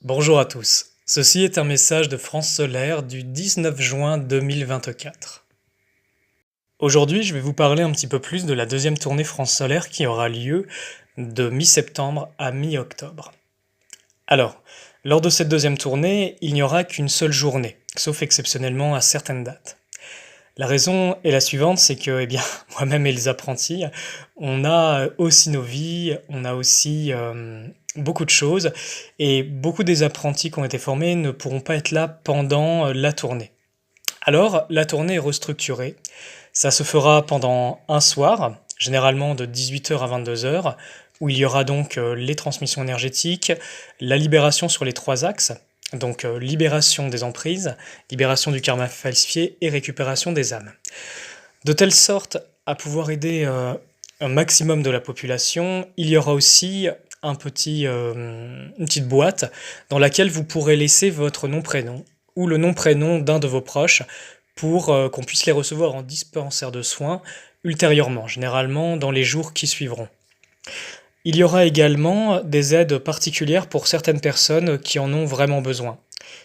Bonjour à tous. Ceci est un message de France Solaire du 19 juin 2024. Aujourd'hui, je vais vous parler un petit peu plus de la deuxième tournée France Solaire qui aura lieu de mi-septembre à mi-octobre. Alors, lors de cette deuxième tournée, il n'y aura qu'une seule journée, sauf exceptionnellement à certaines dates. La raison est la suivante, c'est que, moi-même et les apprentis, on a aussi nos vies, on a aussi beaucoup de choses, et beaucoup des apprentis qui ont été formés ne pourront pas être là pendant la tournée. Alors, la tournée est restructurée. Ça se fera pendant un soir, généralement de 18h à 22h, où il y aura donc les transmissions énergétiques, la libération sur les trois axes, donc libération des emprises, libération du karma falsifié et récupération des âmes. De telle sorte à pouvoir aider un maximum de la population, il y aura aussi une petite boîte dans laquelle vous pourrez laisser votre nom-prénom ou le nom-prénom d'un de vos proches pour qu'on puisse les recevoir en dispensaire de soins ultérieurement, généralement dans les jours qui suivront. Il y aura également des aides particulières pour certaines personnes qui en ont vraiment besoin.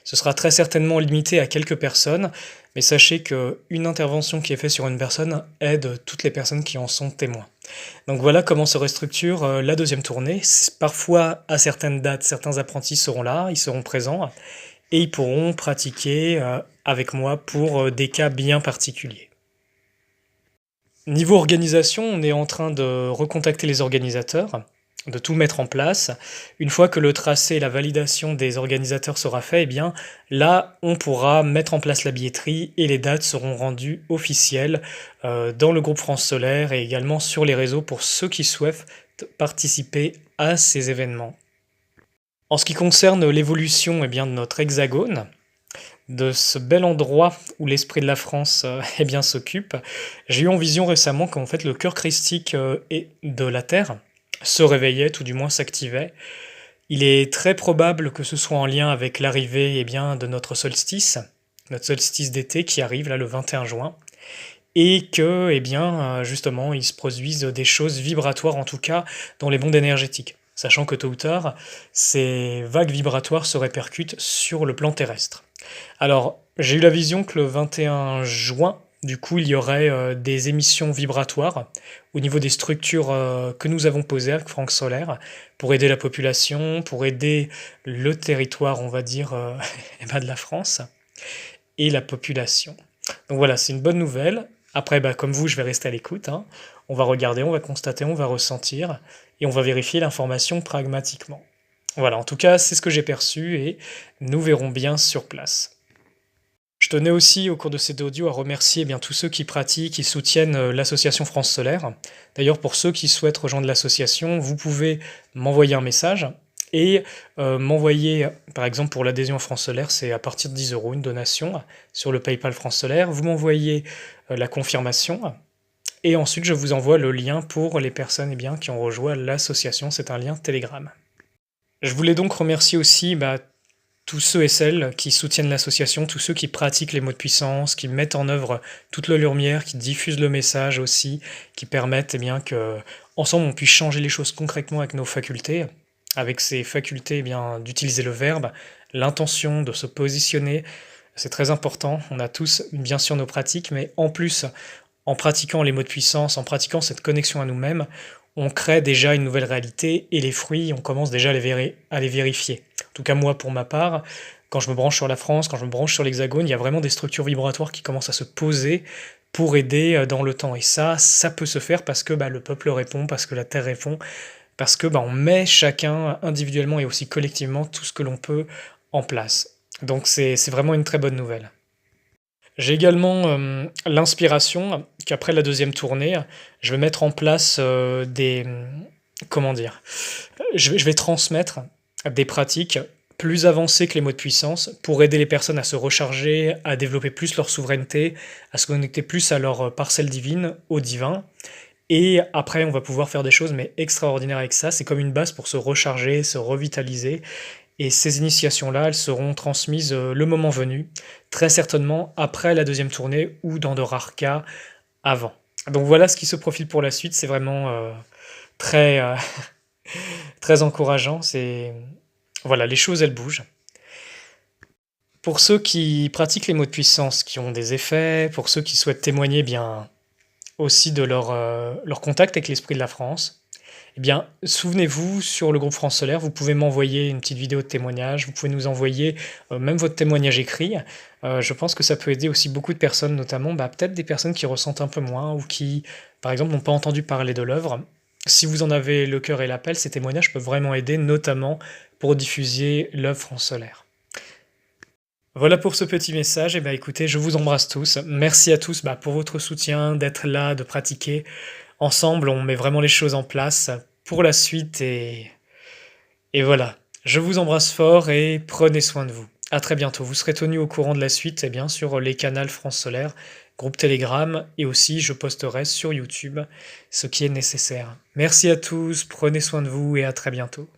Ce sera très certainement limité à quelques personnes, mais sachez qu'une intervention qui est faite sur une personne aide toutes les personnes qui en sont témoins. Donc voilà comment se restructure la deuxième tournée. Parfois, à certaines dates, certains apprentis seront là, ils seront présents, et ils pourront pratiquer avec moi pour des cas bien particuliers. Niveau organisation, on est en train de recontacter les organisateurs, de tout mettre en place. Une fois que le tracé et la validation des organisateurs sera fait, là, on pourra mettre en place la billetterie et les dates seront rendues officielles dans le groupe France Solaire et également sur les réseaux pour ceux qui souhaitent participer à ces événements. En ce qui concerne l'évolution de notre hexagone, de ce bel endroit où l'esprit de la France s'occupe, j'ai eu en vision récemment qu'en fait le cœur christique de la Terre se réveillait, tout du moins s'activait. Il est très probable que ce soit en lien avec l'arrivée de notre solstice d'été qui arrive là le 21 juin, et que justement il se produise des choses vibratoires en tout cas dans les mondes énergétiques, sachant que tôt ou tard ces vagues vibratoires se répercutent sur le plan terrestre. Alors, j'ai eu la vision que le 21 juin, du coup, il y aurait des émissions vibratoires au niveau des structures que nous avons posées avec Franck Solaire pour aider la population, pour aider le territoire, on va dire, de la France et la population. Donc voilà, c'est une bonne nouvelle. Après, comme vous, je vais rester à l'écoute, hein. On va regarder, on va constater, on va ressentir et on va vérifier l'information pragmatiquement. Voilà, en tout cas, c'est ce que j'ai perçu et nous verrons bien sur place. Je tenais aussi, au cours de cet audio, à remercier tous ceux qui pratiquent, et soutiennent l'association France Solaire. D'ailleurs, pour ceux qui souhaitent rejoindre l'association, vous pouvez m'envoyer un message et m'envoyer, par exemple, pour l'adhésion à France Solaire, c'est à partir de 10 € une donation sur le PayPal France Solaire. Vous m'envoyez la confirmation et ensuite je vous envoie le lien pour les personnes qui ont rejoint l'association. C'est un lien Telegram. Je voulais donc remercier aussi tous ceux et celles qui soutiennent l'association, tous ceux qui pratiquent les mots de puissance, qui mettent en œuvre toute la lumière, qui diffusent le message aussi, qui permettent que ensemble on puisse changer les choses concrètement avec nos facultés, avec ces facultés d'utiliser le verbe, l'intention, de se positionner. C'est très important. On a tous bien sûr nos pratiques, mais en plus, en pratiquant les mots de puissance, en pratiquant cette connexion à nous-mêmes, on crée déjà une nouvelle réalité et les fruits, on commence déjà à les vérifier. En tout cas, moi, pour ma part, quand je me branche sur la France, quand je me branche sur l'Hexagone, il y a vraiment des structures vibratoires qui commencent à se poser pour aider dans le temps. Et ça peut se faire parce que le peuple répond, parce que la Terre répond, parce que on met chacun individuellement et aussi collectivement tout ce que l'on peut en place. Donc c'est vraiment une très bonne nouvelle. J'ai également l'inspiration qu'après la deuxième tournée, je vais mettre en place comment dire? Je vais transmettre des pratiques plus avancées que les mots de puissance pour aider les personnes à se recharger, à développer plus leur souveraineté, à se connecter plus à leur parcelle divine, au divin. Et après, on va pouvoir faire des choses mais extraordinaires avec ça. C'est comme une base pour se recharger, se revitaliser. Et ces initiations-là, elles seront transmises le moment venu, très certainement après la deuxième tournée ou dans de rares cas avant. Donc voilà ce qui se profile pour la suite, c'est vraiment très, très encourageant. Voilà, les choses, elles bougent. Pour ceux qui pratiquent les mots de puissance, qui ont des effets, pour ceux qui souhaitent témoigner bien aussi de leur contact avec l'esprit de la France, eh bien, souvenez-vous, sur le groupe France Solaire, vous pouvez m'envoyer une petite vidéo de témoignage, vous pouvez nous envoyer même votre témoignage écrit. Je pense que ça peut aider aussi beaucoup de personnes, notamment peut-être des personnes qui ressentent un peu moins ou qui, par exemple, n'ont pas entendu parler de l'œuvre. Si vous en avez le cœur et l'appel, ces témoignages peuvent vraiment aider, notamment pour diffuser l'œuvre France Solaire. Voilà pour ce petit message. Et écoutez, je vous embrasse tous. Merci à tous pour votre soutien, d'être là, de pratiquer. Ensemble, on met vraiment les choses en place pour la suite et voilà. Je vous embrasse fort et prenez soin de vous. À très bientôt. Vous serez tenus au courant de la suite, sur les canaux France Solaire, groupe Telegram, et aussi je posterai sur YouTube ce qui est nécessaire. Merci à tous, prenez soin de vous et à très bientôt.